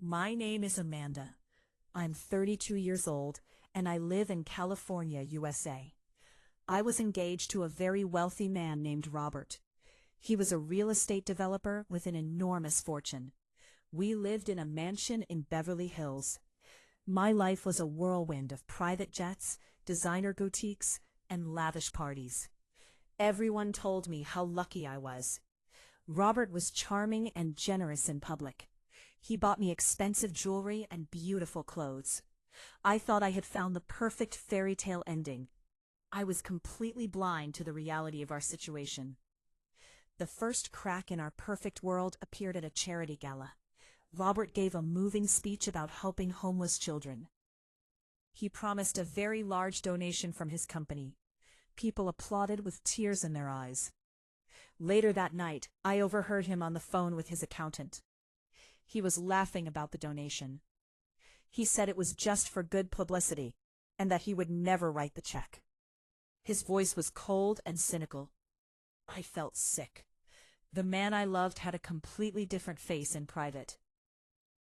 My name is Amanda. I'm 32 years old, and I live in California, USA. I was engaged to a very wealthy man named Robert. He was a real estate developer with an enormous fortune. We lived in a mansion in Beverly Hills. My life was a whirlwind of private jets, designer boutiques, and lavish parties. Everyone told me how lucky I was. Robert was charming and generous in public. He bought me expensive jewelry and beautiful clothes. I thought I had found the perfect fairy tale ending. I was completely blind to the reality of our situation. The first crack in our perfect world appeared at a charity gala. Robert gave a moving speech about helping homeless children. He promised a very large donation from his company. People applauded with tears in their eyes. Later that night, I overheard him on the phone with his accountant. He was laughing about the donation. He said it was just for good publicity, and that he would never write the check. His voice was cold and cynical. I felt sick. The man I loved had a completely different face in private.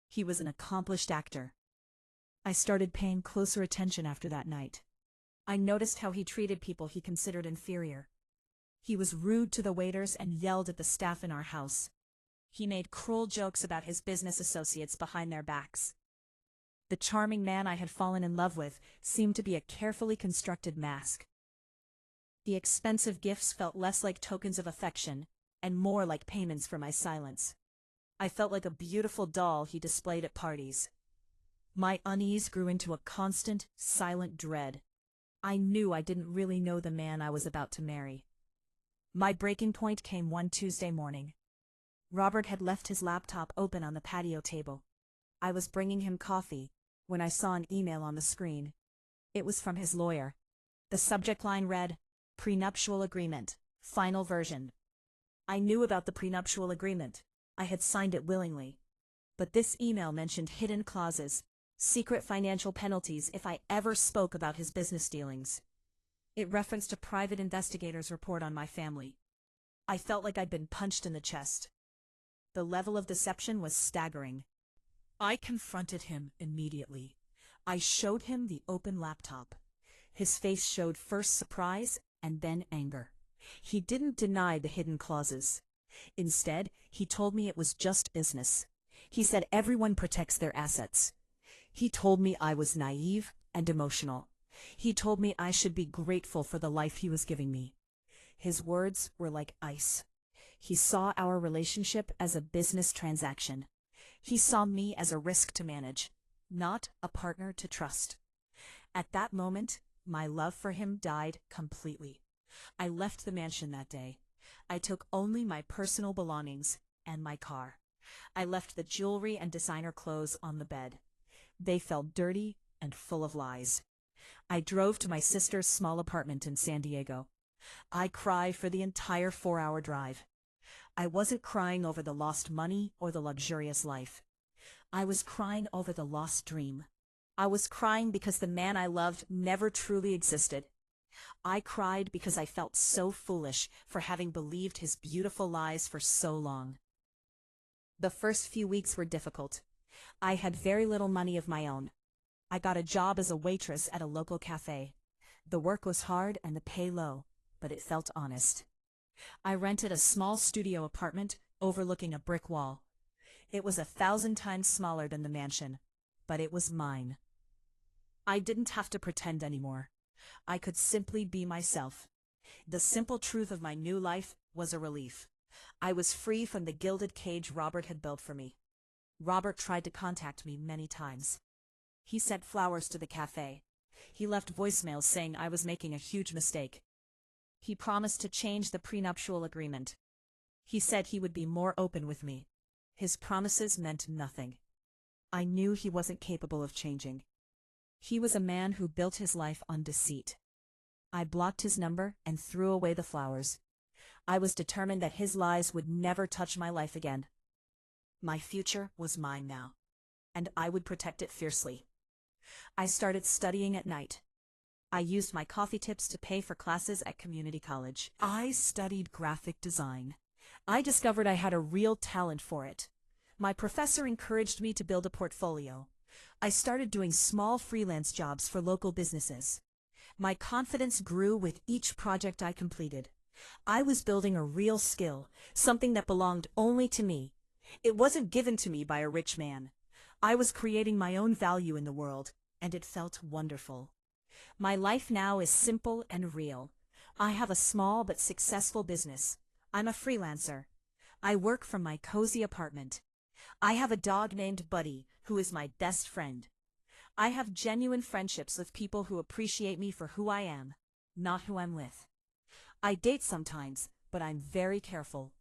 He was an accomplished actor. I started paying closer attention after that night. I noticed how he treated people he considered inferior. He was rude to the waiters and yelled at the staff in our house. He made cruel jokes about his business associates behind their backs. The charming man I had fallen in love with seemed to be a carefully constructed mask. The expensive gifts felt less like tokens of affection and more like payments for my silence. I felt like a beautiful doll he displayed at parties. My unease grew into a constant, silent dread. I knew I didn't really know the man I was about to marry. My breaking point came one Tuesday morning. Robert had left his laptop open on the patio table. I was bringing him coffee when I saw an email on the screen. It was from his lawyer. The subject line read, "Prenuptial Agreement, Final Version." I knew about the prenuptial agreement. I had signed it willingly. But this email mentioned hidden clauses, secret financial penalties if I ever spoke about his business dealings. It referenced a private investigator's report on my family. I felt like I'd been punched in the chest. The level of deception was staggering. I confronted him immediately. I showed him the open laptop. His face showed first surprise and then anger. He didn't deny the hidden clauses. Instead, he told me it was just business. He said everyone protects their assets. He told me I was naive and emotional. He told me I should be grateful for the life he was giving me. His words were like ice. He saw our relationship as a business transaction. He saw me as a risk to manage, not a partner to trust. At that moment, my love for him died completely. I left the mansion that day. I took only my personal belongings and my car. I left the jewelry and designer clothes on the bed. They felt dirty and full of lies. I drove to my sister's small apartment in San Diego. I cried for the entire 4-hour drive. I wasn't crying over the lost money or the luxurious life. I was crying over the lost dream. I was crying because the man I loved never truly existed. I cried because I felt so foolish for having believed his beautiful lies for so long. The first few weeks were difficult. I had very little money of my own. I got a job as a waitress at a local cafe. The work was hard and the pay low, but it felt honest. I rented a small studio apartment overlooking a brick wall. It was 1,000 times smaller than the mansion, but it was mine. I didn't have to pretend anymore. I could simply be myself. The simple truth of my new life was a relief. I was free from the gilded cage Robert had built for me. Robert tried to contact me many times. He sent flowers to the cafe. He left voicemails saying I was making a huge mistake. He promised to change the prenuptial agreement. He said he would be more open with me. His promises meant nothing. I knew he wasn't capable of changing. He was a man who built his life on deceit. I blocked his number and threw away the flowers. I was determined that his lies would never touch my life again. My future was mine now, and I would protect it fiercely. I started studying at night. I used my coffee tips to pay for classes at community college. I studied graphic design. I discovered I had a real talent for it. My professor encouraged me to build a portfolio. I started doing small freelance jobs for local businesses. My confidence grew with each project I completed. I was building a real skill, something that belonged only to me. It wasn't given to me by a rich man. I was creating my own value in the world, and it felt wonderful. My life now is simple and real. I have a small but successful business. I'm a freelancer. I work from my cozy apartment. I have a dog named Buddy, who is my best friend. I have genuine friendships with people who appreciate me for who I am, not who I'm with. I date sometimes, but I'm very careful.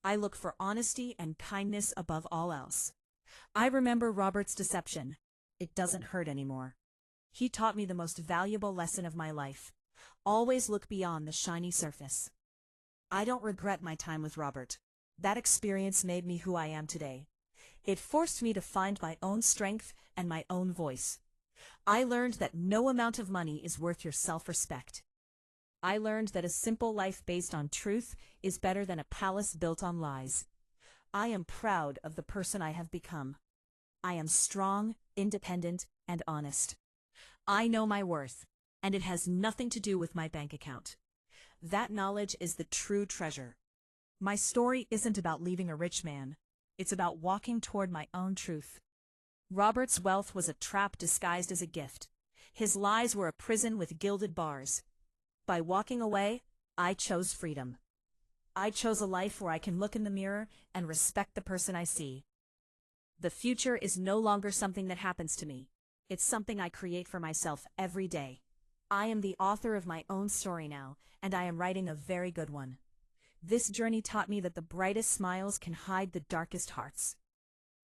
I look for honesty and kindness above all else. I remember Robert's deception. It doesn't hurt anymore. He taught me the most valuable lesson of my life. Always look beyond the shiny surface. I don't regret my time with Robert. That experience made me who I am today. It forced me to find my own strength and my own voice. I learned that no amount of money is worth your self-respect. I learned that a simple life based on truth is better than a palace built on lies. I am proud of the person I have become. I am strong, independent, and honest. I know my worth, and it has nothing to do with my bank account. That knowledge is the true treasure. My story isn't about leaving a rich man. It's about walking toward my own truth. Robert's wealth was a trap disguised as a gift. His lies were a prison with gilded bars. By walking away, I chose freedom. I chose a life where I can look in the mirror and respect the person I see. The future is no longer something that happens to me. It's something I create for myself every day. I am the author of my own story now, and I am writing a very good one. This journey taught me that the brightest smiles can hide the darkest hearts.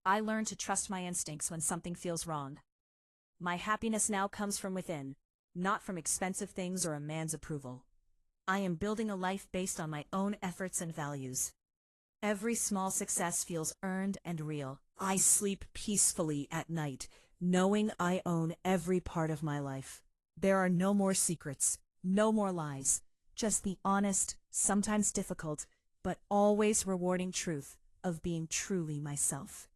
I learned to trust my instincts when something feels wrong. My happiness now comes from within, not from expensive things or a man's approval. I am building a life based on my own efforts and values. Every small success feels earned and real. I sleep peacefully at night, knowing I own every part of my life. There are no more secrets, no more lies, just the honest, sometimes difficult, but always rewarding truth of being truly myself.